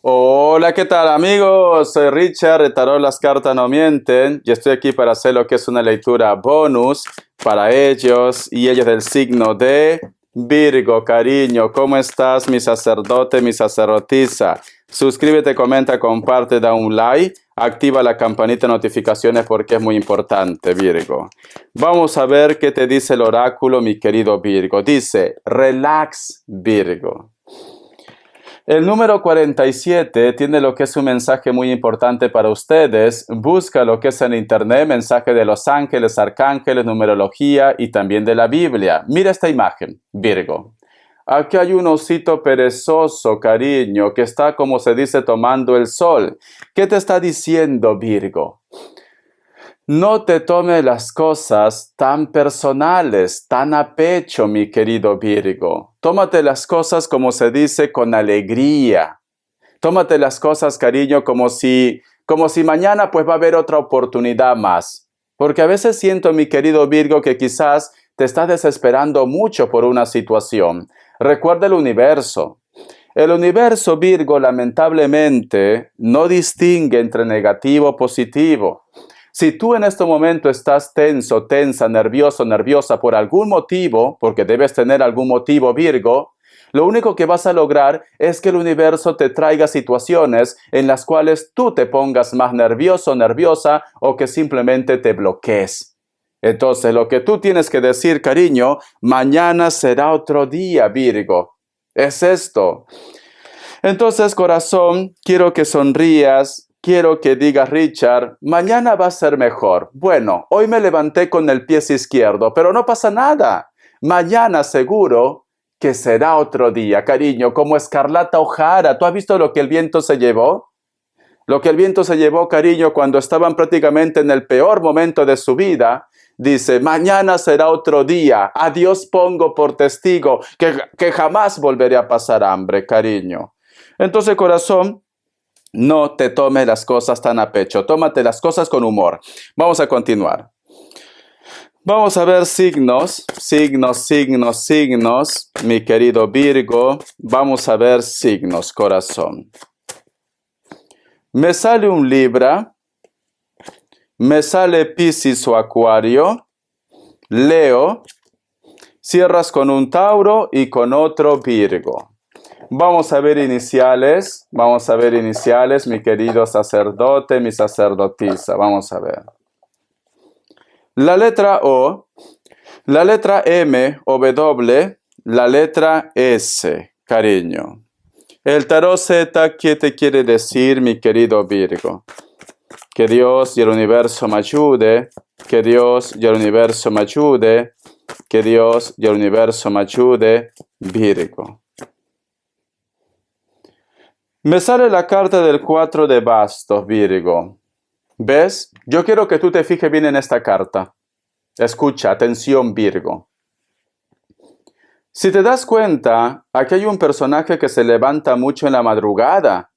Hola, ¿qué tal amigos? Soy Richard de Tarot Las Cartas No Mienten y estoy aquí para hacer lo que es una lectura bonus para ellos y ellos del signo de Virgo. Cariño, ¿cómo estás, mi sacerdote, mi sacerdotisa? Suscríbete, comenta, comparte, da un like, activa la campanita de notificaciones porque es muy importante, Virgo. Vamos a ver qué te dice el oráculo, mi querido Virgo. Dice, relax, Virgo. El número 47 tiene lo que es un mensaje muy importante para ustedes. Busca lo que es en internet, mensaje de los ángeles, arcángeles, numerología y también de la Biblia. Mira esta imagen, Virgo. Aquí hay un osito perezoso, cariño, que está, como se dice, tomando el sol. ¿Qué te está diciendo, Virgo? No te tomes las cosas tan personales, tan a pecho, mi querido Virgo. Tómate las cosas, como se dice, con alegría. Tómate las cosas, cariño, como si mañana pues va a haber otra oportunidad más. Porque a veces siento, mi querido Virgo, que quizás te estás desesperando mucho por una situación. Recuerda el universo. El universo, Virgo, lamentablemente, no distingue entre negativo o positivo. Si tú en este momento estás tenso, tensa, nervioso, nerviosa por algún motivo, porque debes tener algún motivo, Virgo, lo único que vas a lograr es que el universo te traiga situaciones en las cuales tú te pongas más nervioso, nerviosa o que simplemente te bloquees. Entonces, lo que tú tienes que decir, cariño, mañana será otro día, Virgo. Es esto. Entonces, corazón, quiero que sonrías. Quiero que digas, Richard, mañana va a ser mejor. Bueno, hoy me levanté con el pie izquierdo, pero no pasa nada. Mañana seguro que será otro día, cariño, como Escarlata O'Hara. ¿Tú has visto lo que el viento se llevó? Lo que el viento se llevó, cariño, cuando estaban prácticamente en el peor momento de su vida. Dice, mañana será otro día. A Dios pongo por testigo que jamás volveré a pasar hambre, cariño. Entonces, corazón, no te tomes las cosas tan a pecho, tómate las cosas con humor. Vamos a continuar. Vamos a ver signos, mi querido Virgo. Vamos a ver signos, corazón. Me sale un Libra, me sale Piscis o Acuario, Leo, cierras con un Tauro y con otro Virgo. Vamos a ver iniciales, mi querido sacerdote, mi sacerdotisa. Vamos a ver. La letra O, la letra M o W, la letra S, cariño. El tarot Z, ¿qué te quiere decir, mi querido Virgo? Que Dios y el universo me ayude, que Dios y el universo me ayude, que Dios y el universo me ayude, Virgo. Me sale la carta del 4 de bastos, Virgo. ¿Ves? Yo quiero que tú te fijes bien en esta carta. Escucha, atención, Virgo. Si te das cuenta, aquí hay un personaje que se levanta mucho en la madrugada.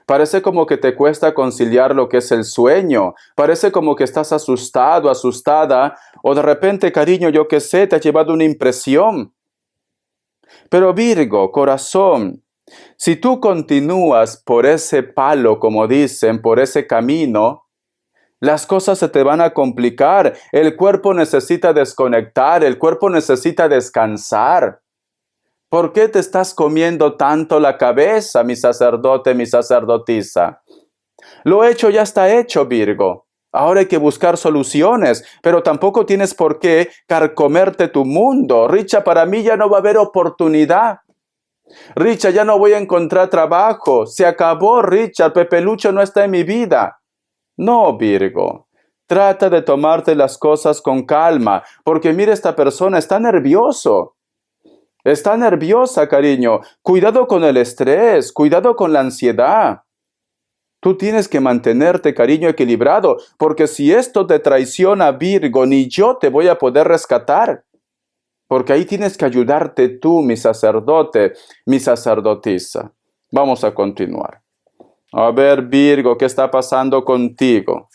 Parece como que te cuesta conciliar lo que es el sueño. Parece como que estás asustado, asustada. O de repente, cariño, yo qué sé, te ha llevado una impresión. Pero Virgo, corazón, si tú continúas por ese palo, como dicen, por ese camino, las cosas se te van a complicar. El cuerpo necesita desconectar, el cuerpo necesita descansar. ¿Por qué te estás comiendo tanto la cabeza, mi sacerdote, mi sacerdotisa? Lo hecho ya está hecho, Virgo. Ahora hay que buscar soluciones, pero tampoco tienes por qué carcomerte tu mundo. Richa, para mí ya no va a haber oportunidad. Richard, ya no voy a encontrar trabajo. Se acabó, Richard. Pepe Lucho no está en mi vida. No, Virgo. Trata de tomarte las cosas con calma, porque mira, esta persona está nervioso. Está nerviosa, cariño. Cuidado con el estrés, cuidado con la ansiedad. Tú tienes que mantenerte, cariño, equilibrado, porque si esto te traiciona, Virgo, ni yo te voy a poder rescatar. Porque ahí tienes que ayudarte tú, mi sacerdote, mi sacerdotisa. Vamos a continuar. A ver, Virgo, ¿qué está pasando contigo?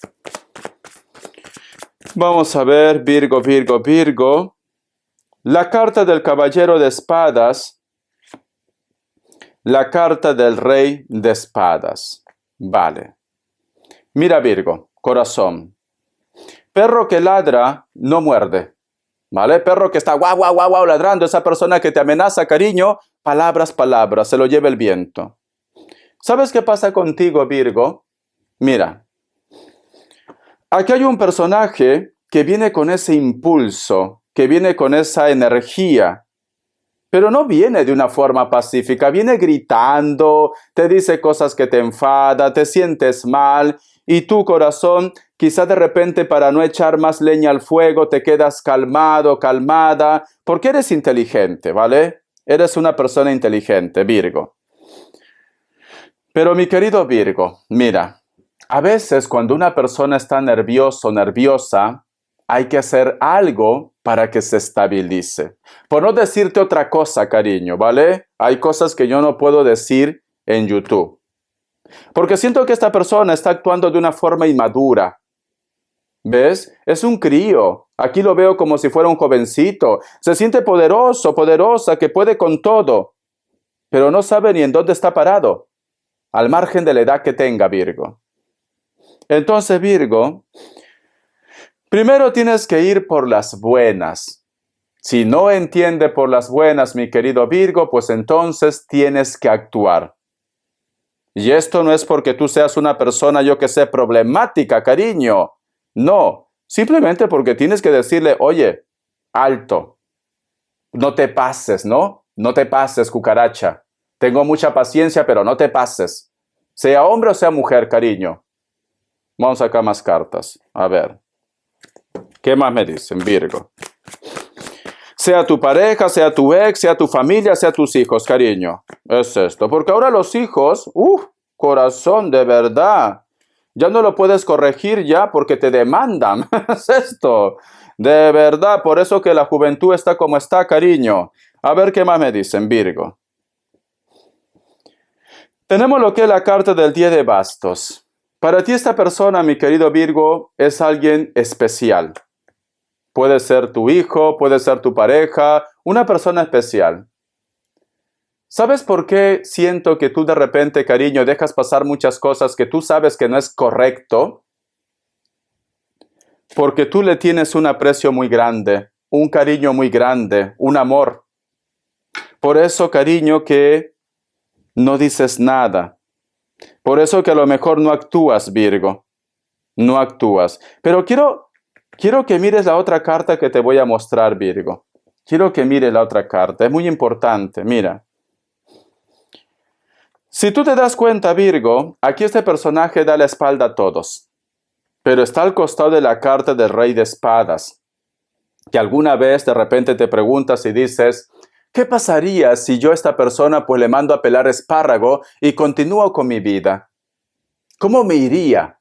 Vamos a ver, Virgo. La carta del caballero de espadas la carta del rey de espadas. Vale. Mira, Virgo, corazón. Perro que ladra no muerde. ¿Vale? Perro que está guau, guau, guau, guau, ladrando. Esa persona que te amenaza, cariño, palabras, palabras, se lo lleva el viento. ¿Sabes qué pasa contigo, Virgo? Mira, aquí hay un personaje que viene con ese impulso, que viene con esa energía, pero no viene de una forma pacífica, viene gritando, te dice cosas que te enfada, te sientes mal, y tu corazón, quizá de repente para no echar más leña al fuego, te quedas calmado, calmada, porque eres inteligente, ¿vale? Eres una persona inteligente, Virgo. Pero mi querido Virgo, mira, a veces cuando una persona está nervioso o nerviosa, hay que hacer algo para que se estabilice. Por no decirte otra cosa, cariño, ¿vale? Hay cosas que yo no puedo decir en YouTube. Porque siento que esta persona está actuando de una forma inmadura. ¿Ves? Es un crío. Aquí lo veo como si fuera un jovencito. Se siente poderoso, poderosa, que puede con todo. Pero no sabe ni en dónde está parado. Al margen de la edad que tenga, Virgo. Entonces, Virgo, primero tienes que ir por las buenas. Si no entiende por las buenas, mi querido Virgo, pues entonces tienes que actuar. Y esto no es porque tú seas una persona, yo que sé, problemática, cariño. No, simplemente porque tienes que decirle, oye, alto, no te pases, ¿no? No te pases, cucaracha. Tengo mucha paciencia, pero no te pases. Sea hombre o sea mujer, cariño. Vamos a sacar más cartas. A ver. ¿Qué más me dicen, Virgo? Sea tu pareja, sea tu ex, sea tu familia, sea tus hijos, cariño. Es esto. Porque ahora los hijos, corazón, de verdad. Ya no lo puedes corregir ya porque te demandan. Es esto. De verdad, por eso que la juventud está como está, cariño. A ver qué más me dicen, Virgo. Tenemos lo que es la carta del 10 de bastos. Para ti esta persona, mi querido Virgo, es alguien especial. Puede ser tu hijo, puede ser tu pareja, una persona especial. ¿Sabes por qué siento que tú de repente, cariño, dejas pasar muchas cosas que tú sabes que no es correcto? Porque tú le tienes un aprecio muy grande, un cariño muy grande, un amor. Por eso, cariño, que no dices nada. Por eso que a lo mejor no actúas, Virgo. No actúas. Pero quiero que mires la otra carta que te voy a mostrar, Virgo. Quiero que mires la otra carta. Es muy importante. Mira. Si tú te das cuenta, Virgo, aquí este personaje da la espalda a todos. Pero está al costado de la carta del rey de espadas. Que alguna vez de repente te preguntas y dices, ¿qué pasaría si yo a esta persona pues le mando a pelar espárrago y continúo con mi vida? ¿Cómo me iría?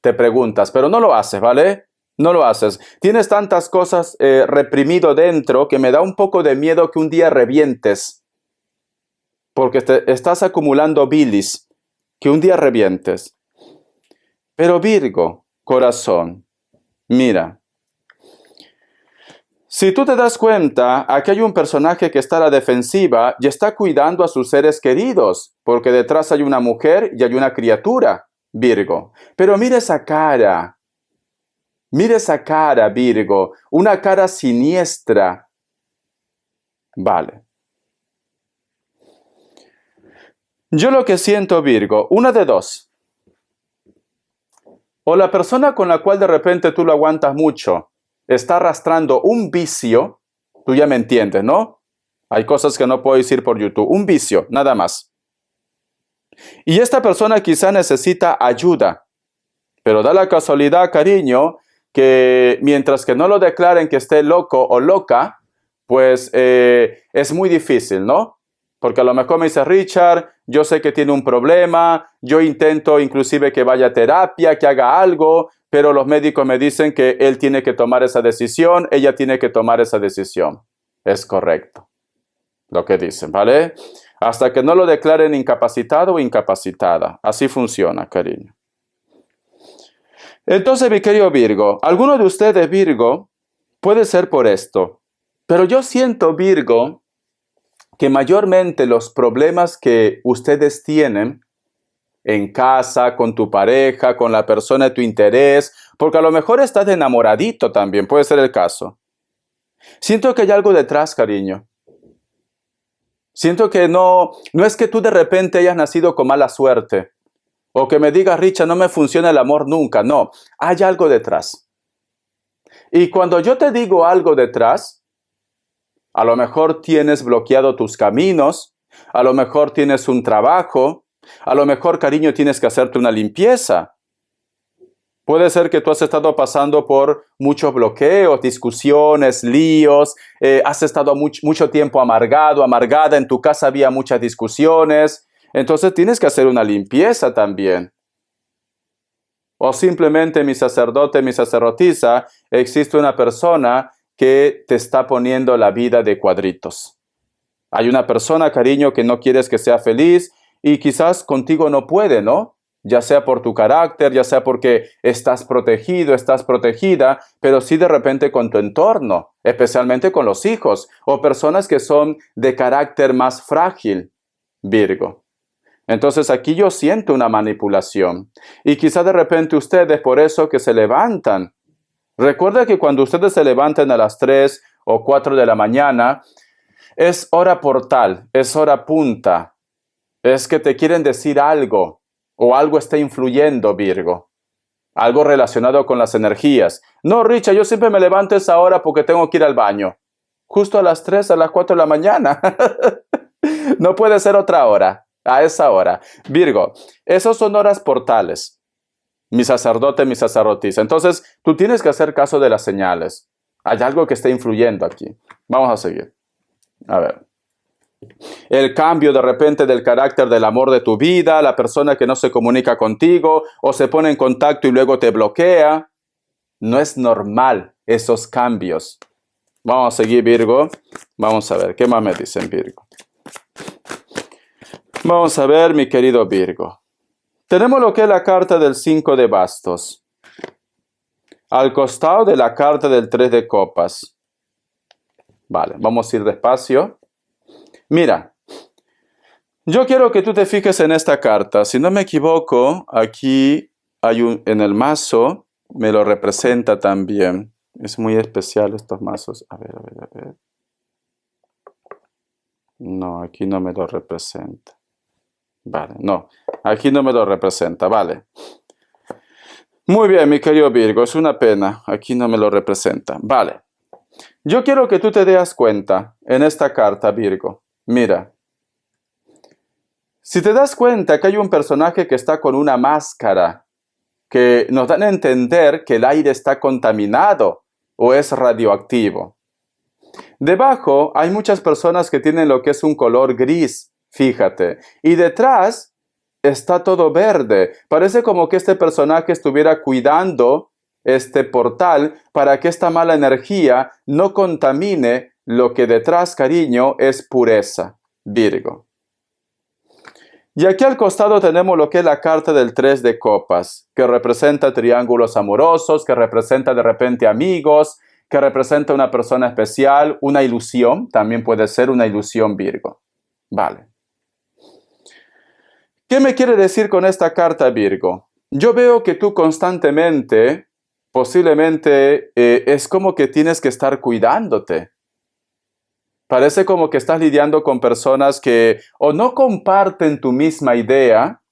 Te preguntas, pero no lo haces, ¿vale? No lo haces. Tienes tantas cosas reprimido dentro que me da un poco de miedo que un día revientes. Porque estás acumulando bilis, que un día revientes. Pero Virgo, corazón, mira. Si tú te das cuenta, aquí hay un personaje que está a la defensiva y está cuidando a sus seres queridos, porque detrás hay una mujer y hay una criatura, Virgo. Pero mira esa cara. Mira esa cara, Virgo. Una cara siniestra. Vale. Yo lo que siento, Virgo, una de dos. O la persona con la cual de repente tú lo aguantas mucho está arrastrando un vicio, tú ya me entiendes, ¿no? Hay cosas que no puedo decir por YouTube. Un vicio, nada más. Y esta persona quizá necesita ayuda. Pero da la casualidad, cariño, que mientras que no lo declaren que esté loco o loca, pues es muy difícil, ¿no? Porque a lo mejor me dice, Richard, yo sé que tiene un problema, yo intento inclusive que vaya a terapia, que haga algo, pero los médicos me dicen que él tiene que tomar esa decisión, ella tiene que tomar esa decisión. Es correcto lo que dicen, ¿vale? Hasta que no lo declaren incapacitado o incapacitada. Así funciona, cariño. Entonces, mi querido Virgo, alguno de ustedes, Virgo, puede ser por esto. Pero yo siento, Virgo, que mayormente los problemas que ustedes tienen en casa, con tu pareja, con la persona de tu interés, porque a lo mejor estás enamoradito también, puede ser el caso. Siento que hay algo detrás, cariño. Siento que no es que tú de repente hayas nacido con mala suerte, o que me digas, Richard, no me funciona el amor nunca. No, hay algo detrás. Y cuando yo te digo algo detrás, a lo mejor tienes bloqueado tus caminos, a lo mejor tienes un trabajo, a lo mejor, cariño, tienes que hacerte una limpieza. Puede ser que tú has estado pasando por muchos bloqueos, discusiones, líos, has estado mucho tiempo amargado, amargada, en tu casa había muchas discusiones, entonces tienes que hacer una limpieza también. O simplemente, mi sacerdote, mi sacerdotisa, existe una persona que te está poniendo la vida de cuadritos. Hay una persona, cariño, que no quieres que sea feliz y quizás contigo no puede, ¿no? Ya sea por tu carácter, ya sea porque estás protegido, estás protegida, pero sí de repente con tu entorno, especialmente con los hijos o personas que son de carácter más frágil, Virgo. Entonces aquí yo siento una manipulación y quizá de repente ustedes por eso que se levantan. Recuerda que cuando ustedes se levantan a las 3 o 4 de la mañana, es hora portal, es hora punta, es que te quieren decir algo o algo está influyendo, Virgo. Algo relacionado con las energías. No, Richard, yo siempre me levanto a esa hora porque tengo que ir al baño. Justo a las 3, a las 4 de la mañana. No puede ser otra hora. A esa hora. Virgo, esos son horas portales. Mi sacerdote, mi sacerdotisa. Entonces, tú tienes que hacer caso de las señales. Hay algo que está influyendo aquí. Vamos a seguir. A ver. El cambio de repente del carácter del amor de tu vida, la persona que no se comunica contigo o se pone en contacto y luego te bloquea. No es normal esos cambios. Vamos a seguir, Virgo. Vamos a ver, ¿qué más me dicen, Virgo? Vamos a ver, mi querido Virgo. Tenemos lo que es la carta del 5 de bastos. Al costado de la carta del 3 de copas. Vale, vamos a ir despacio. Mira, yo quiero que tú te fijes en esta carta. Si no me equivoco, aquí hay en el mazo, me lo representa también. Es muy especial estos mazos. A ver, a ver, a ver. No, aquí no me lo representa. Vale, no, aquí no me lo representa, vale. Muy bien, mi querido Virgo, es una pena, aquí no me lo representa. Vale, yo quiero que tú te des cuenta en esta carta, Virgo. Mira, si te das cuenta que hay un personaje que está con una máscara, que nos dan a entender que el aire está contaminado o es radioactivo. Debajo hay muchas personas que tienen lo que es un color gris, fíjate, y detrás está todo verde. Parece como que este personaje estuviera cuidando este portal para que esta mala energía no contamine lo que detrás, cariño, es pureza, Virgo. Y aquí al costado tenemos lo que es la carta del 3 de copas, que representa triángulos amorosos, que representa de repente amigos, que representa una persona especial, una ilusión, también puede ser una ilusión, Virgo. Vale. ¿Qué me quiere decir con esta carta, Virgo? Yo veo que tú constantemente, posiblemente, es como que tienes que estar cuidándote. Parece como que estás lidiando con personas que o no comparten tu misma idea,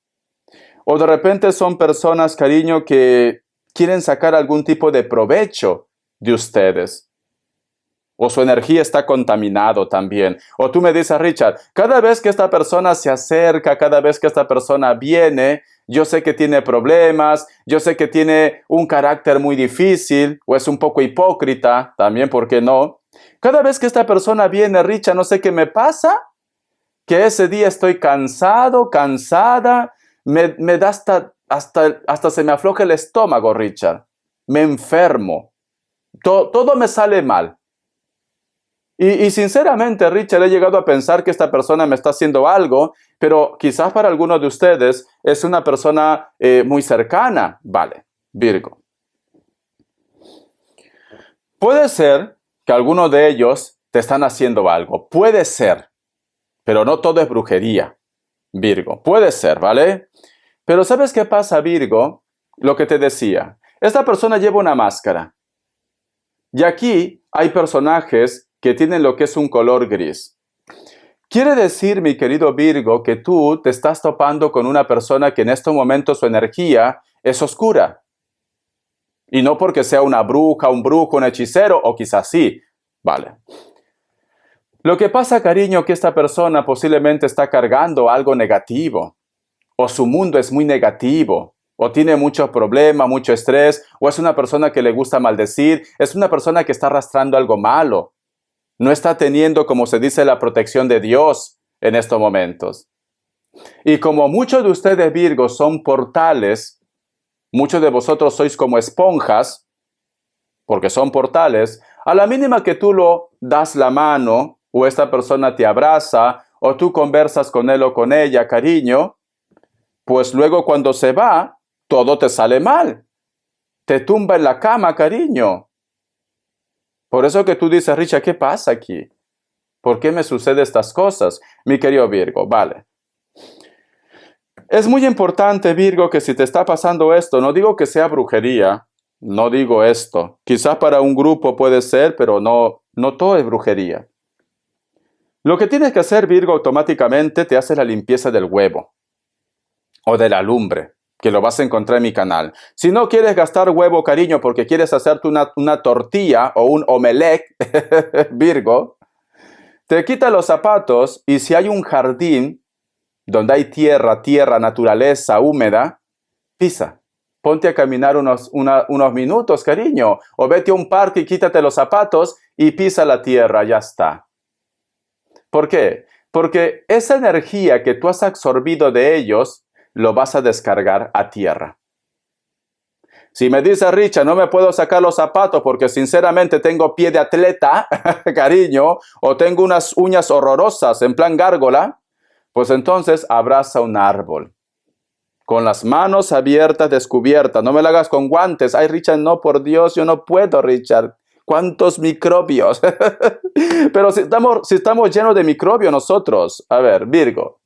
o de repente son personas, cariño, que quieren sacar algún tipo de provecho de ustedes. O su energía está contaminado también. O tú me dices, Richard, cada vez que esta persona se acerca, cada vez que esta persona viene, yo sé que tiene problemas, yo sé que tiene un carácter muy difícil, o es un poco hipócrita, también, ¿por qué no? Cada vez que esta persona viene, Richard, no sé qué me pasa, que ese día estoy cansado, cansada, me da hasta se me afloja el estómago, Richard. Me enfermo. Todo me sale mal. Y sinceramente, Richard, he llegado a pensar que esta persona me está haciendo algo, pero quizás para algunos de ustedes es una persona muy cercana. Vale, Virgo. Puede ser que algunos de ellos te están haciendo algo. Puede ser. Pero no todo es brujería, Virgo. Puede ser, ¿vale? Pero ¿sabes qué pasa, Virgo? Lo que te decía. Esta persona lleva una máscara. Y aquí hay personajes que tienen lo que es un color gris. Quiere decir, mi querido Virgo, que tú te estás topando con una persona que en estos momentos su energía es oscura. Y no porque sea una bruja, un brujo, un hechicero, o quizás sí. Vale. Lo que pasa, cariño, que esta persona posiblemente está cargando algo negativo. O su mundo es muy negativo. O tiene muchos problemas, mucho estrés. O es una persona que le gusta maldecir. Es una persona que está arrastrando algo malo. No está teniendo, como se dice, la protección de Dios en estos momentos. Y como muchos de ustedes, Virgo, son portales, muchos de vosotros sois como esponjas, porque son portales, a la mínima que tú lo das la mano, o esta persona te abraza, o tú conversas con él o con ella, cariño, pues luego cuando se va, todo te sale mal. Te tumba en la cama, cariño. Por eso que tú dices, Richard, ¿qué pasa aquí? ¿Por qué me suceden estas cosas? Mi querido Virgo, vale. Es muy importante, Virgo, que si te está pasando esto, no digo que sea brujería, no digo esto. Quizás para un grupo puede ser, pero no todo es brujería. Lo que tienes que hacer, Virgo, automáticamente te hace la limpieza del huevo o de la lumbre, que lo vas a encontrar en mi canal. Si no quieres gastar huevo, cariño, porque quieres hacerte una tortilla o un omelette, Virgo, te quita los zapatos y si hay un jardín donde hay tierra, naturaleza húmeda, pisa. Ponte a caminar unos minutos, cariño. O vete a un parque y quítate los zapatos y pisa la tierra, ya está. ¿Por qué? Porque esa energía que tú has absorbido de ellos, lo vas a descargar a tierra. Si me dice Richard, no me puedo sacar los zapatos porque sinceramente tengo pie de atleta, cariño, o tengo unas uñas horrorosas en plan gárgola, pues entonces abraza un árbol. Con las manos abiertas, descubiertas. No me lo hagas con guantes. Ay, Richard, no, por Dios, yo no puedo, Richard. ¿Cuántos microbios? Pero si estamos llenos de microbios nosotros. A ver, Virgo.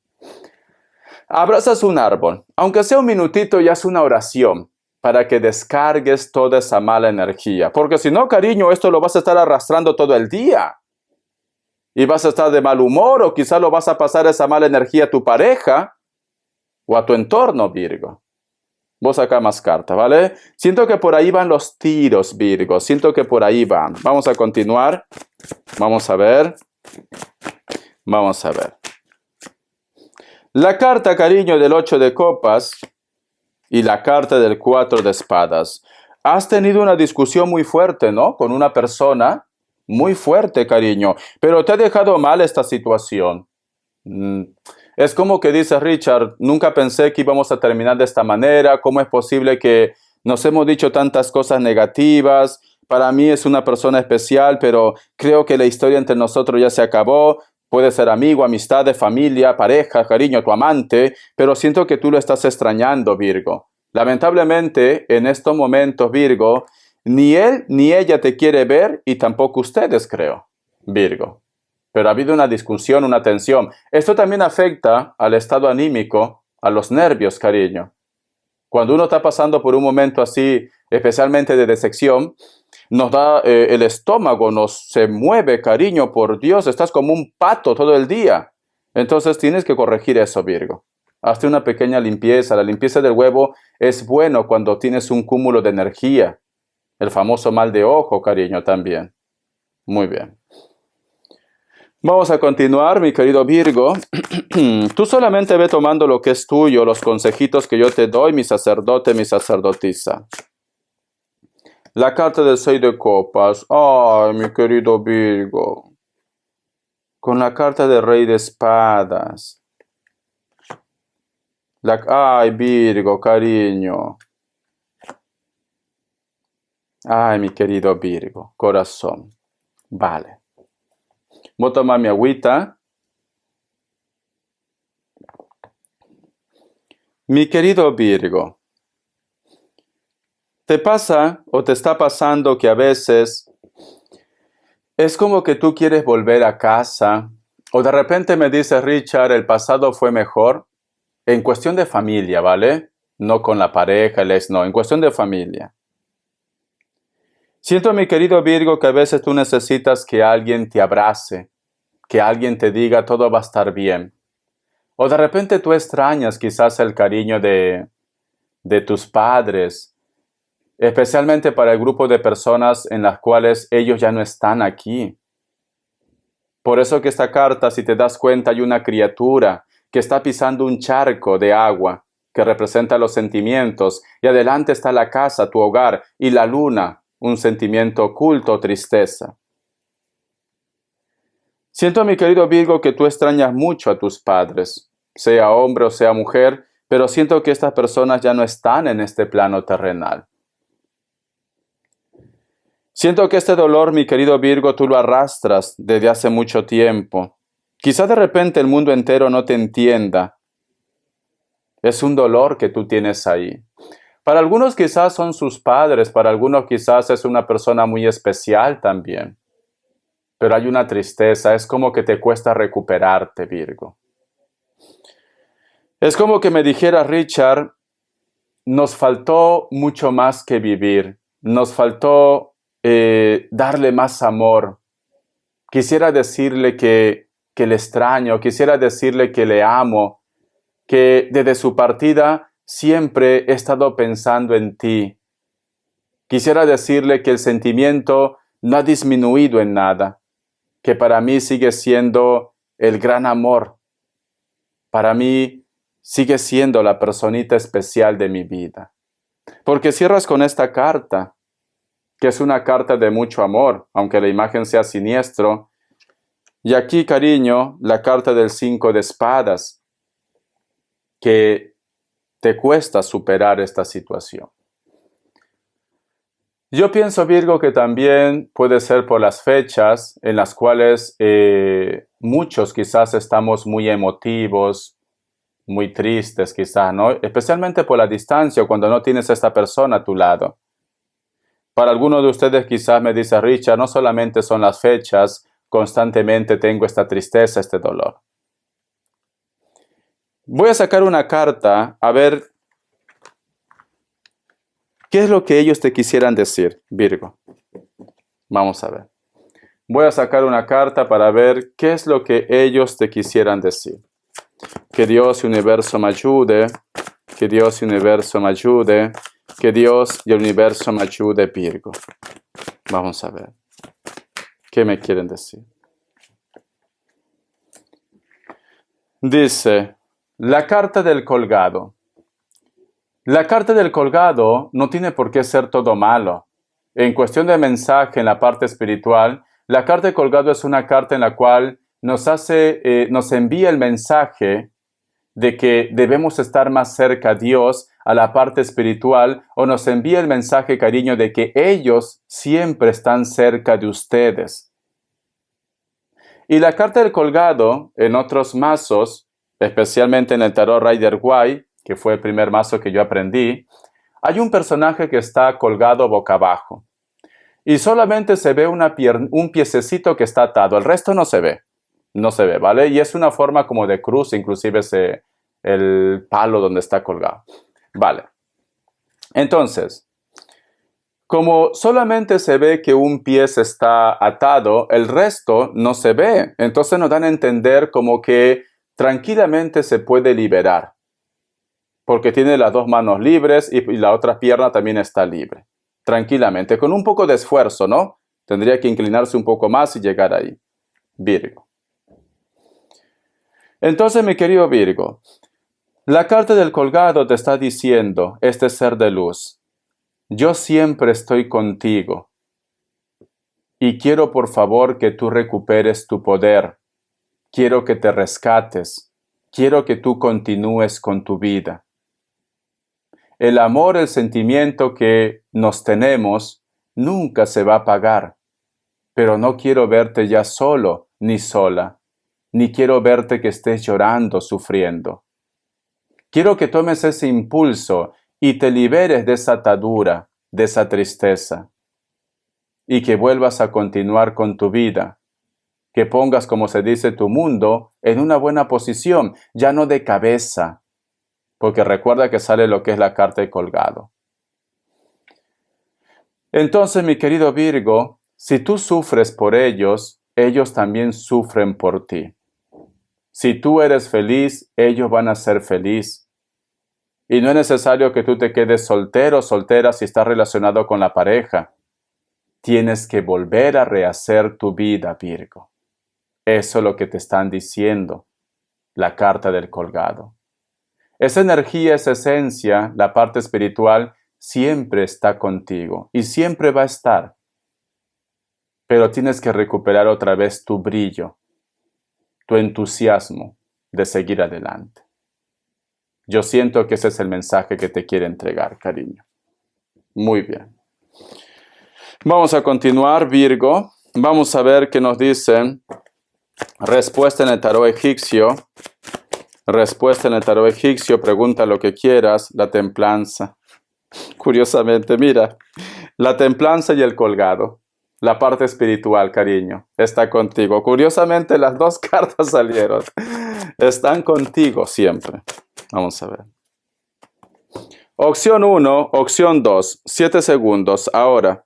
Abrazas un árbol. Aunque sea un minutito, ya es una oración para que descargues toda esa mala energía. Porque si no, cariño, esto lo vas a estar arrastrando todo el día. Y vas a estar de mal humor o quizás lo vas a pasar esa mala energía a tu pareja o a tu entorno, Virgo. Vos acá más cartas, ¿vale? Siento que por ahí van los tiros, Virgo. Siento que por ahí van. Vamos a continuar. Vamos a ver. Vamos a ver. La carta, cariño, del 8 de copas y la carta del 4 de espadas. Has tenido una discusión muy fuerte, ¿no? Con una persona muy fuerte, cariño. Pero te ha dejado mal esta situación. Es como que dice Richard, nunca pensé que íbamos a terminar de esta manera. ¿Cómo es posible que nos hemos dicho tantas cosas negativas? Para mí es una persona especial, pero creo que la historia entre nosotros ya se acabó. Puede ser amigo, amistad, de familia, pareja, cariño, tu amante, pero siento que tú lo estás extrañando, Virgo. Lamentablemente, en estos momentos, Virgo, ni él ni ella te quiere ver y tampoco ustedes, creo, Virgo. Pero ha habido una discusión, una tensión. Esto también afecta al estado anímico, a los nervios, cariño. Cuando uno está pasando por un momento así, especialmente de decepción, nos da el estómago, se mueve, cariño, por Dios, estás como un pato todo el día. Entonces tienes que corregir eso, Virgo. Hazte una pequeña limpieza. La limpieza del huevo es bueno cuando tienes un cúmulo de energía. El famoso mal de ojo, cariño, también. Muy bien. Vamos a continuar, mi querido Virgo. Tú solamente ve tomando lo que es tuyo, los consejitos que yo te doy, mi sacerdote, mi sacerdotisa. La carta del 6 de copas. Ay, mi querido Virgo. Con la carta del rey de espadas. Ay, Virgo, cariño. Ay, mi querido Virgo, corazón. Vale. Voy a tomar mi agüita. Mi querido Virgo, ¿te pasa o te está pasando que a veces es como que tú quieres volver a casa O de repente me dice Richard, el pasado fue mejor en cuestión de familia, ¿vale? No con la pareja, el ex, no, en cuestión de familia. Siento, mi querido Virgo, que a veces tú necesitas que alguien te abrace, que alguien te diga todo va a estar bien. O de repente tú extrañas quizás el cariño de tus padres, especialmente para el grupo de personas en las cuales ellos ya no están aquí. Por eso que esta carta, si te das cuenta, hay una criatura que está pisando un charco de agua que representa los sentimientos, y adelante está la casa, tu hogar, y la luna, un sentimiento oculto, tristeza. Siento, mi querido Virgo, que tú extrañas mucho a tus padres, sea hombre o sea mujer, pero siento que estas personas ya no están en este plano terrenal. Siento que este dolor, mi querido Virgo, tú lo arrastras desde hace mucho tiempo. Quizá de repente el mundo entero no te entienda. Es un dolor que tú tienes ahí. Para algunos quizás son sus padres, para algunos quizás es una persona muy especial también. Pero hay una tristeza, es como que te cuesta recuperarte, Virgo. Es como que me dijera Richard, nos faltó mucho más que vivir, nos faltó darle más amor. Quisiera decirle que le extraño, quisiera decirle que le amo, que desde su partida siempre he estado pensando en ti. Quisiera decirle que el sentimiento no ha disminuido en nada, que para mí sigue siendo el gran amor. Para mí sigue siendo la personita especial de mi vida. Porque cierras con esta carta, que es una carta de mucho amor, aunque la imagen sea siniestro. Y aquí, cariño, la carta del 5 de espadas, que te cuesta superar esta situación. Yo pienso, Virgo, que también puede ser por las fechas en las cuales muchos quizás estamos muy emotivos, muy tristes quizás, ¿no? Especialmente por la distancia, cuando no tienes a esta persona a tu lado. Para algunos de ustedes quizás me dice Richard, no solamente son las fechas, constantemente tengo esta tristeza, este dolor. Voy a sacar una carta a ver qué es lo que ellos te quisieran decir, Virgo. Vamos a ver. Voy a sacar una carta para ver qué es lo que ellos te quisieran decir. Que Dios y el universo me ayude, que Dios y el universo me ayude, que Dios y el universo me ayude, Virgo. Vamos a ver. ¿Qué me quieren decir? Dice, la carta del colgado. La carta del colgado no tiene por qué ser todo malo. En cuestión de mensaje en la parte espiritual, la carta del colgado es una carta en la cual nos envía el mensaje de que debemos estar más cerca a Dios, a la parte espiritual, o nos envía el mensaje, cariño, de que ellos siempre están cerca de ustedes. Y la carta del colgado, en otros mazos, especialmente en el tarot Rider-Waite, que fue el primer mazo que yo aprendí, hay un personaje que está colgado boca abajo. Y solamente se ve un piececito que está atado, el resto no se ve. No se ve, ¿vale? Y es una forma como de cruz, inclusive el palo donde está colgado. Vale. Entonces, como solamente se ve que un pie está atado, el resto no se ve. Entonces nos dan a entender como que tranquilamente se puede liberar. Porque tiene las dos manos libres y la otra pierna también está libre. Tranquilamente, con un poco de esfuerzo, ¿no? Tendría que inclinarse un poco más y llegar ahí. Virgo. Entonces, mi querido Virgo, la carta del colgado te está diciendo, este ser de luz, yo siempre estoy contigo y quiero por favor que tú recuperes tu poder, quiero que te rescates, quiero que tú continúes con tu vida. El amor, el sentimiento que nos tenemos, nunca se va a apagar, pero no quiero verte ya solo ni sola, ni quiero verte que estés llorando, sufriendo. Quiero que tomes ese impulso y te liberes de esa atadura, de esa tristeza, y que vuelvas a continuar con tu vida, que pongas, como se dice, tu mundo en una buena posición, ya no de cabeza, porque recuerda que sale lo que es la carta de colgado. Entonces, mi querido Virgo, si tú sufres por ellos, ellos también sufren por ti. Si tú eres feliz, ellos van a ser felices. Y no es necesario que tú te quedes soltero o soltera si estás relacionado con la pareja. Tienes que volver a rehacer tu vida, Virgo. Eso es lo que te están diciendo, la carta del colgado. Esa energía, esa esencia, la parte espiritual, siempre está contigo y siempre va a estar. Pero tienes que recuperar otra vez tu brillo, tu entusiasmo de seguir adelante. Yo siento que ese es el mensaje que te quiere entregar, cariño. Muy bien. Vamos a continuar, Virgo. Vamos a ver qué nos dicen. Respuesta en el tarot egipcio. Respuesta en el tarot egipcio. Pregunta lo que quieras. La templanza. Curiosamente, mira. La templanza y el colgado. La parte espiritual, cariño. Está contigo. Curiosamente, las dos cartas salieron. Están contigo siempre. Vamos a ver. Opción 1, opción 2. 7 segundos. Ahora.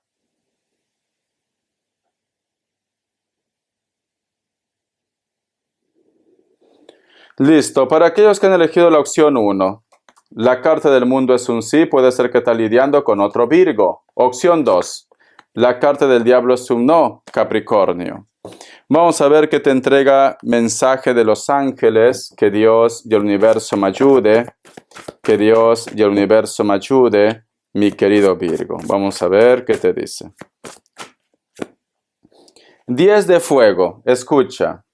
Listo. Para aquellos que han elegido la opción 1. La carta del mundo es un sí. Puede ser que está lidiando con otro Virgo. Opción 2. La carta del diablo es un no. Capricornio. Vamos a ver qué te entrega mensaje de los ángeles. Que Dios y el universo me ayude. Que Dios y el universo me ayude, mi querido Virgo. Vamos a ver qué te dice. 10 de fuego. Escucha.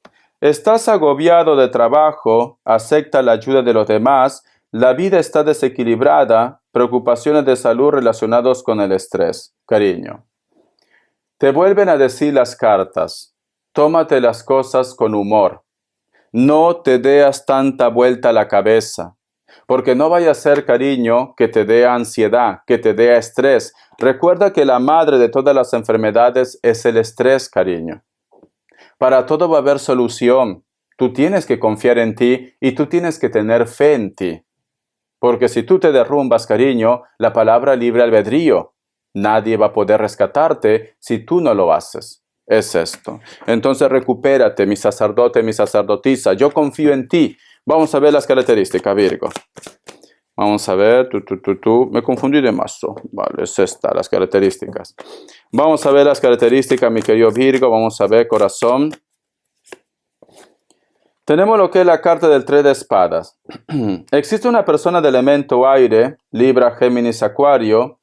Estás agobiado de trabajo. Acepta la ayuda de los demás. La vida está desequilibrada. Preocupaciones de salud relacionadas con el estrés. Cariño. Te vuelven a decir las cartas. Tómate las cosas con humor. No te deas tanta vuelta a la cabeza. Porque no vaya a ser, cariño, que te dé ansiedad, que te dé estrés. Recuerda que la madre de todas las enfermedades es el estrés, cariño. Para todo va a haber solución. Tú tienes que confiar en ti y tú tienes que tener fe en ti. Porque si tú te derrumbas, cariño, la palabra libre albedrío. Nadie va a poder rescatarte si tú no lo haces. Es esto. Entonces recupérate, mi sacerdote, mi sacerdotisa. Yo confío en ti. Vamos a ver las características, Virgo. Vamos a ver. Me confundí de mazo. Vale, es esta, las características. Vamos a ver las características, mi querido Virgo. Vamos a ver, corazón. Tenemos lo que es la carta del 3 de espadas. Existe una persona de elemento aire, Libra, Géminis, Acuario,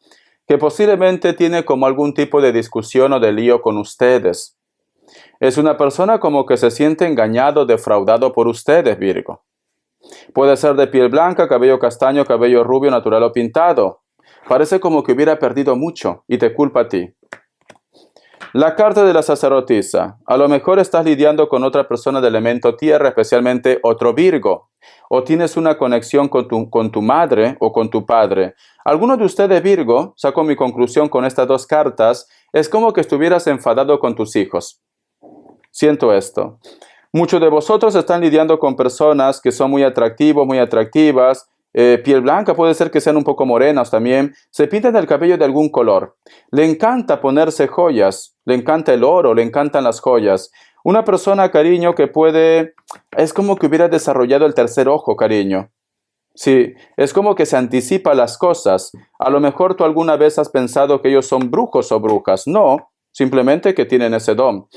que posiblemente tiene como algún tipo de discusión o de lío con ustedes. Es una persona como que se siente engañado, defraudado por ustedes, Virgo. Puede ser de piel blanca, cabello castaño, cabello rubio, natural o pintado. Parece como que hubiera perdido mucho y te culpa a ti. La carta de la sacerdotisa. A lo mejor estás lidiando con otra persona de elemento tierra, especialmente otro Virgo. O tienes una conexión con tu madre o con tu padre. Alguno de ustedes, Virgo, saco mi conclusión con estas dos cartas, es como que estuvieras enfadado con tus hijos. Siento esto. Muchos de vosotros están lidiando con personas que son muy atractivos, muy atractivas. Piel blanca, puede ser que sean un poco morenas también. Se pintan el cabello de algún color. Le encanta ponerse joyas. Le encanta el oro, le encantan las joyas. Una persona, cariño, que puede... Es como que hubiera desarrollado el tercer ojo, cariño. Sí, es como que se anticipa las cosas. A lo mejor tú alguna vez has pensado que ellos son brujos o brujas. No, simplemente que tienen ese don.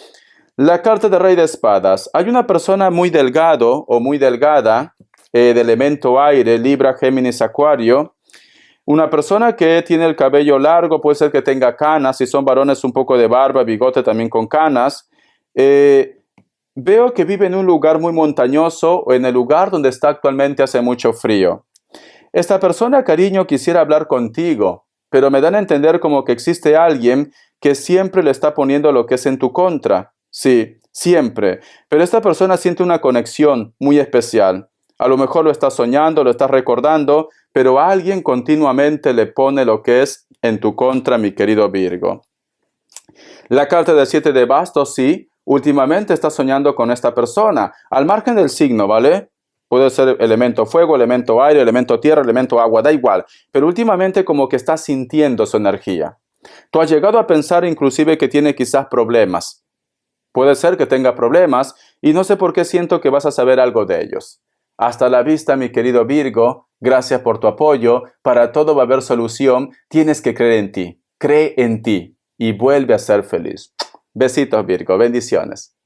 La carta de Rey de Espadas. Hay una persona muy delgado o muy delgada, de elemento aire, Libra, Géminis, Acuario. Una persona que tiene el cabello largo, puede ser que tenga canas. Si son varones, un poco de barba, bigote también con canas. Veo que vive en un lugar muy montañoso o en el lugar donde está actualmente hace mucho frío. Esta persona, cariño, quisiera hablar contigo, pero me dan a entender como que existe alguien que siempre le está poniendo lo que es en tu contra. Sí, siempre. Pero esta persona siente una conexión muy especial. A lo mejor lo está soñando, lo está recordando, pero alguien continuamente le pone lo que es en tu contra, mi querido Virgo. La carta del 7 de bastos, sí. últimamente estás soñando con esta persona, al margen del signo, ¿vale? Puede ser elemento fuego, elemento aire, elemento tierra, elemento agua, da igual. Pero últimamente como que estás sintiendo su energía. Tú has llegado a pensar inclusive que tiene quizás problemas. Puede ser que tenga problemas y no sé por qué siento que vas a saber algo de ellos. Hasta la vista, mi querido Virgo. Gracias por tu apoyo. Para todo va a haber solución. Tienes que creer en ti. Cree en ti y vuelve a ser feliz. Besitos, Virgo. Bendiciones.